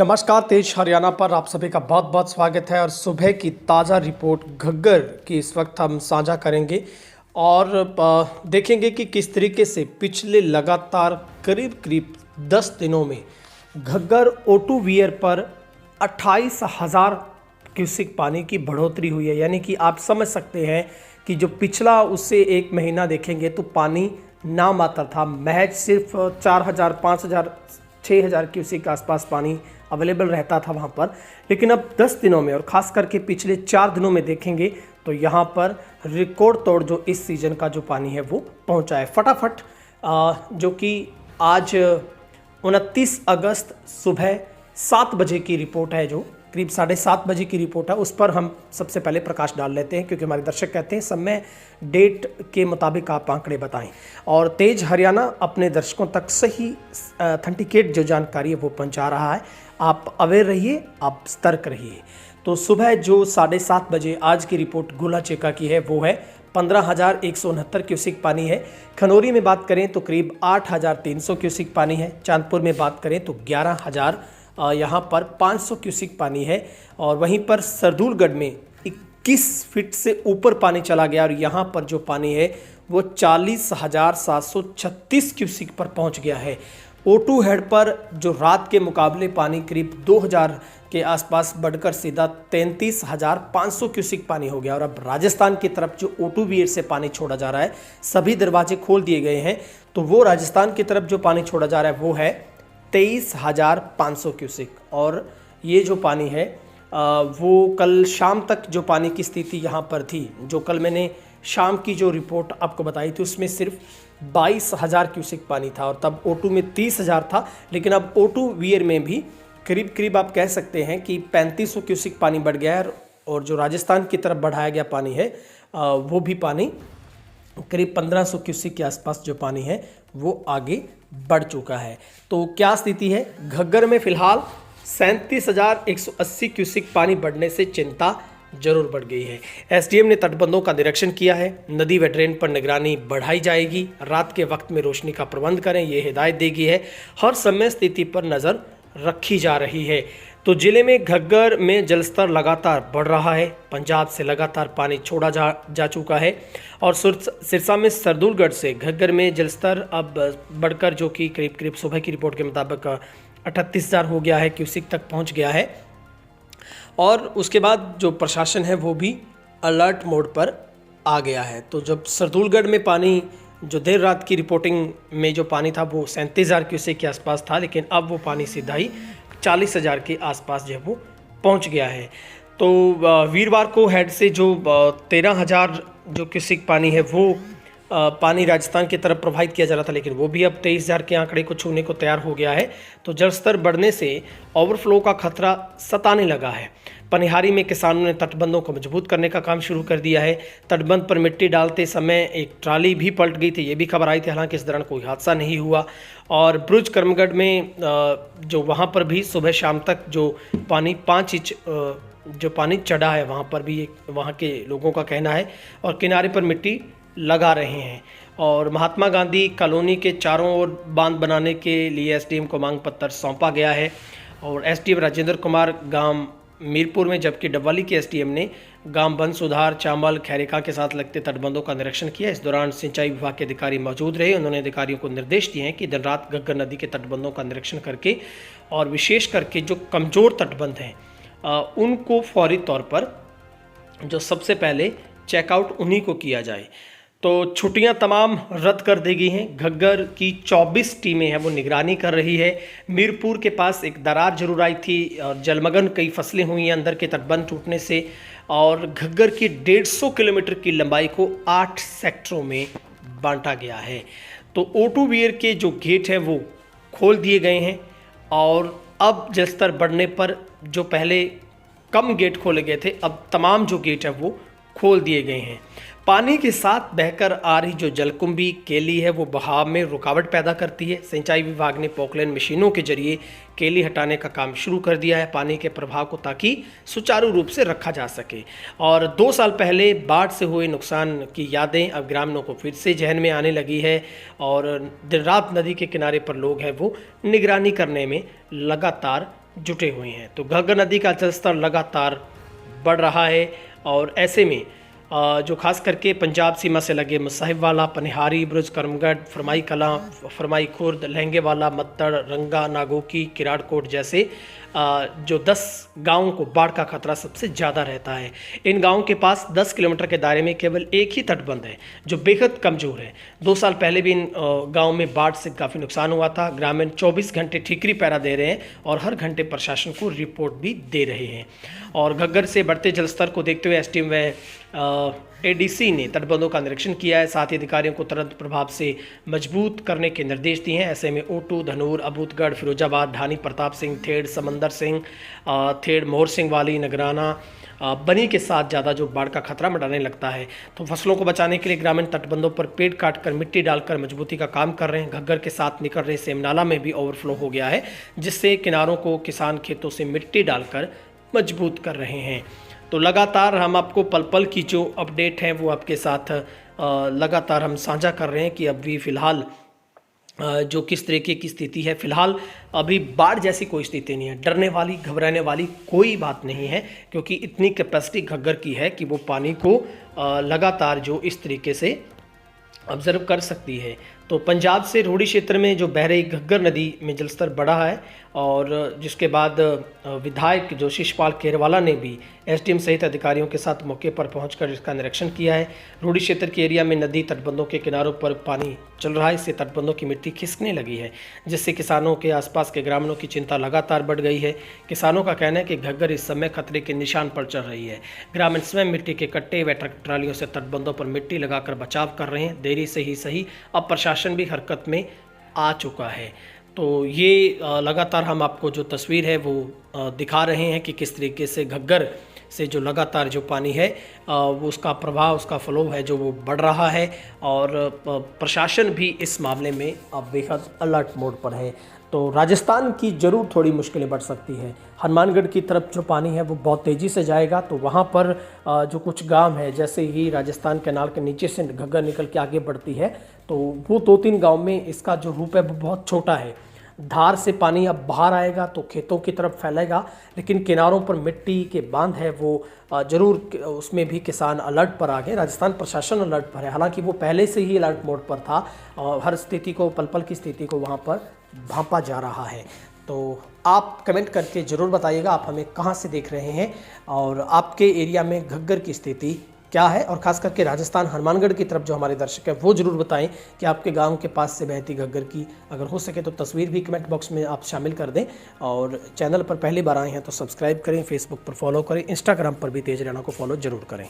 नमस्कार, तेज हरियाणा पर आप सभी का बहुत बहुत स्वागत है। और सुबह की ताज़ा रिपोर्ट घग्गर की इस वक्त हम साझा करेंगे और देखेंगे कि किस तरीके से पिछले लगातार करीब करीब 10 दिनों में घग्गर O2 वियर पर 28,000 क्यूसिक पानी की बढ़ोतरी हुई है। यानी कि आप समझ सकते हैं कि जो पिछला उससे एक महीना देखेंगे तो पानी नामात्र था, महज सिर्फ 4,000, 5,000, 6,000 क्यूसिक के आसपास पानी अवेलेबल रहता था वहाँ पर। लेकिन अब 10 दिनों में और ख़ास करके पिछले 4 दिनों में देखेंगे तो यहाँ पर रिकॉर्ड तोड़ जो इस सीज़न का जो पानी है वो पहुँचा है। फटाफट जो कि आज 29 अगस्त सुबह 7 बजे की रिपोर्ट है, जो करीब 7:30 बजे की रिपोर्ट है, उस पर हम सबसे पहले प्रकाश डाल लेते हैं, क्योंकि हमारे दर्शक कहते हैं समय डेट के मुताबिक आप आंकड़े बताएं। और तेज हरियाणा अपने दर्शकों तक सही ऑथेंटिकेट जो जानकारी है वो पहुंचा रहा है। आप अवेयर रहिए, आप सतर्क रहिए। तो सुबह जो 7:30 बजे आज की रिपोर्ट गोला चेका की है वो है 15,169 क्यूसिक पानी है। खनौरी में बात करें तो करीब 8,300 क्यूसिक पानी है। चांदपुर में बात करें तो 11,000 यहाँ पर 500 क्यूसिक पानी है। और वहीं पर सरदूलगढ़ में 21 फीट से ऊपर पानी चला गया और यहाँ पर जो पानी है वो 40,736 क्यूसिक पर पहुँच गया है। O2 हेड पर जो रात के मुकाबले पानी करीब 2,000 के आसपास बढ़कर सीधा 33,500 क्यूसिक पानी हो गया। और अब राजस्थान की तरफ जो O2 वियर से पानी छोड़ा जा रहा है, सभी दरवाजे खोल दिए गए हैं, तो वो राजस्थान की तरफ जो पानी छोड़ा जा रहा है वो है 23,500 क्यूसिक। और ये जो पानी है वो कल शाम तक जो पानी की स्थिति यहाँ पर थी, जो कल मैंने शाम की जो रिपोर्ट आपको बताई थी उसमें सिर्फ 22,000 क्यूसिक पानी था और तब O2 में 30,000 था। लेकिन अब O2 वियर में भी करीब करीब आप कह सकते हैं कि 3,500 क्यूसिक पानी बढ़ गया है। और जो राजस्थान की तरफ बढ़ाया गया पानी है वो भी पानी करीब 1,500 क्यूसिक के आसपास जो पानी है वो आगे बढ़ चुका है। तो क्या स्थिति है घग्गर में? फिलहाल 37,180 क्यूसिक पानी बढ़ने से चिंता जरूर बढ़ गई है। एसडीएम ने तटबंधों का निरीक्षण किया है, नदी व ड्रेन पर निगरानी बढ़ाई जाएगी, रात के वक्त में रोशनी का प्रबंध करें, ये हिदायत दी गई है। हर समय स्थिति पर नज़र रखी जा रही है। तो जिले में घग्गर में जलस्तर लगातार बढ़ रहा है। पंजाब से लगातार पानी छोड़ा जा चुका है और सिरसा में सरदूलगढ़ से घग्गर में जलस्तर अब बढ़कर जो कि करीब करीब सुबह की रिपोर्ट के मुताबिक 38,000 हो गया है, क्यूसिक तक पहुंच गया है। और उसके बाद जो प्रशासन है वो भी अलर्ट मोड पर आ गया है। तो जब सरदूलगढ़ में पानी जो देर रात की रिपोर्टिंग में जो पानी था वो 37,000 क्यूसेक के आसपास था, लेकिन अब वो पानी सीधा ही 40,000 के आसपास जो है वो पहुंच गया है। तो वीरवार को हेड से जो 13,000 जो क्यूसेक पानी है वो पानी राजस्थान की तरफ प्रवाहित किया जा रहा था, लेकिन वो भी अब 23,000 के आंकड़े को छूने को तैयार हो गया है। तो जलस्तर बढ़ने से ओवरफ्लो का खतरा सताने लगा है। पनिहारी में किसानों ने तटबंधों को मजबूत करने का काम शुरू कर दिया है। तटबंध पर मिट्टी डालते समय एक ट्राली भी पलट गई थी, ये भी खबर आई थी, हालांकि इस दौरान कोई हादसा नहीं हुआ। और ब्रुज करमगढ़ में जो वहाँ पर भी सुबह शाम तक जो पानी 5 इंच जो पानी चढ़ा है, वहाँ पर भी वहाँ के लोगों का कहना है। और किनारे पर मिट्टी लगा रहे हैं। और महात्मा गांधी कॉलोनी के चारों ओर बांध बनाने के लिए एसडीएम को मांग पत्र सौंपा गया है। और एसडीएम राजेंद्र कुमार गांव मीरपुर में, जबकि डबवाली के एसडीएम ने गांव बंद सुधार, चांबल, खैरिका के साथ लगते तटबंधों का निरीक्षण किया। इस दौरान सिंचाई विभाग के अधिकारी मौजूद रहे। उन्होंने अधिकारियों को निर्देश दिए हैं कि दिन रात घग्गर नदी के तटबंधों का निरीक्षण करके और विशेष करके जो कमज़ोर तटबंध हैं उनको फौरी तौर पर जो सबसे पहले चेकआउट उन्हीं को किया जाए। तो छुट्टियां तमाम रद्द कर दी गई हैं। घग्गर की 24 टीमें हैं वो निगरानी कर रही है। मीरपुर के पास एक दरार जरूर आई थी और जलमग्न कई फसलें हुई हैं अंदर के तटबंध टूटने से। और घग्गर की 150 किलोमीटर की लंबाई को 8 सेक्टरों में बांटा गया है। तो O2 वियर के जो गेट हैं वो खोल दिए गए हैं और अब जलस्तर बढ़ने पर जो पहले कम गेट खोले गए थे, अब तमाम जो गेट हैं वो खोल दिए गए हैं। पानी के साथ बहकर आ रही जो जलकुंभी केली है वो बहाव में रुकावट पैदा करती है। सिंचाई विभाग ने पोकलेन मशीनों के जरिए केली हटाने का काम शुरू कर दिया है पानी के प्रभाव को, ताकि सुचारू रूप से रखा जा सके। और 2 साल पहले बाढ़ से हुए नुकसान की यादें अब ग्रामीणों को फिर से जहन में आने लगी है और दिन रात नदी के किनारे पर लोग हैं वो निगरानी करने में लगातार जुटे हुए हैं। तो घग्गर नदी का जलस्तर लगातार बढ़ रहा है और ऐसे में जो खास करके पंजाब सीमा से लगे मुसाहिबवाला, पनिहारी, बुरुज करमगढ़, फरमाई कलां, फरमाई खुर्द, लहंगेवाला, मत्तड़, रंगा, नागोकी, किराड़कोट जैसे जो 10 गांवों को बाढ़ का खतरा सबसे ज़्यादा रहता है। इन गांवों के पास 10 किलोमीटर के दायरे में केवल एक ही तटबंध है जो बेहद कमज़ोर है। 2 साल पहले भी इन गांवों में बाढ़ से काफ़ी नुकसान हुआ था। ग्रामीण 24 घंटे ठीकरी पहरा दे रहे हैं और हर घंटे प्रशासन को रिपोर्ट भी दे रहे हैं। और घग्गर से बढ़ते जलस्तर को देखते हुए एसडीएम व एडीसी ने तटबंधों का निरीक्षण किया है। साथ ही अधिकारियों को तुरंत प्रभाव से मजबूत करने के निर्देश दिए हैं। ऐसे में ओटू, धनूर, अबूतगढ़, फिरोजाबाद, ढानी, प्रताप सिंह, थेड़, समंदर सिंह, थेड़, मोहर सिंह वाली, नगराना, बनी के साथ ज़्यादा जो बाढ़ का खतरा मंडराने लगता है। तो फसलों को बचाने के लिए ग्रामीण तटबंधों पर पेड़ काटकर मिट्टी डालकर मजबूती का काम कर रहे हैं। घग्गर के साथ निकल रहे सेमनाला में भी ओवरफ्लो हो गया है, जिससे किनारों को किसान खेतों से मिट्टी डालकर मजबूत कर रहे हैं। तो लगातार हम आपको पल पल की जो अपडेट है वो आपके साथ लगातार हम साझा कर रहे हैं कि अभी फ़िलहाल जो किस तरीके की स्थिति है। फ़िलहाल अभी बाढ़ जैसी कोई स्थिति नहीं है, डरने वाली, घबराने वाली कोई बात नहीं है, क्योंकि इतनी कैपेसिटी घग्गर की है कि वो पानी को लगातार जो इस तरीके से ऑब्जर्व कर सकती है। तो पंजाब से रोहड़ी क्षेत्र में जो बह रही घग्गर नदी में जलस्तर बढ़ा है और जिसके बाद विधायक जो शिशपाल केरवाला ने भी एसडीएम सहित अधिकारियों के साथ मौके पर पहुंचकर इसका निरीक्षण किया है। रोहड़ी क्षेत्र के एरिया में नदी तटबंधों के किनारों पर पानी चल रहा है, इससे तटबंधों की मिट्टी खिसकने लगी है, जिससे किसानों के आसपास के ग्रामीणों की चिंता लगातार बढ़ गई है। किसानों का कहना है कि घग्गर इस समय खतरे के निशान पर चल रही है। ग्रामीण स्वयं मिट्टी के कट्टे व ट्रक ट्रालियों से तटबंधों पर मिट्टी लगाकर बचाव कर रहे हैं। देरी से ही सही, अब प्रशासन भी हरकत में आ चुका है। तो ये लगातार हम आपको जो तस्वीर है वो दिखा रहे हैं कि किस तरीके से घग्गर से जो लगातार जो पानी है वो उसका प्रभाव, उसका फ्लो है जो वो बढ़ रहा है और प्रशासन भी इस मामले में अब बेहद अलर्ट मोड पर है। तो राजस्थान की ज़रूर थोड़ी मुश्किलें बढ़ सकती है। हनुमानगढ़ की तरफ जो पानी है वो बहुत तेज़ी से जाएगा, तो वहाँ पर जो कुछ गांव है, जैसे ही राजस्थान कैनाल के नीचे से घग्गर निकल के आगे बढ़ती है तो वो 2-3 गांव में इसका जो रूप है वो बहुत छोटा है। धार से पानी अब बाहर आएगा तो खेतों की तरफ फैलेगा, लेकिन किनारों पर मिट्टी के बांध है वो ज़रूर उसमें भी किसान अलर्ट पर आ गए। राजस्थान प्रशासन अलर्ट पर है, हालांकि वो पहले से ही अलर्ट मोड पर था और हर स्थिति को, पल पल की स्थिति को वहाँ पर भांपा जा रहा है। तो आप कमेंट करके ज़रूर बताइएगा आप हमें कहाँ से देख रहे हैं और आपके एरिया में घग्गर की स्थिति क्या है, और ख़ास करके राजस्थान हनुमानगढ़ की तरफ जो हमारे दर्शक हैं वो ज़रूर बताएं कि आपके गांव के पास से बहती घग्गर की अगर हो सके तो तस्वीर भी कमेंट बॉक्स में आप शामिल कर दें। और चैनल पर पहली बार आए हैं तो सब्सक्राइब करें, फेसबुक पर फॉलो करें, इंस्टाग्राम पर भी तेज रैना को फॉलो ज़रूर करें।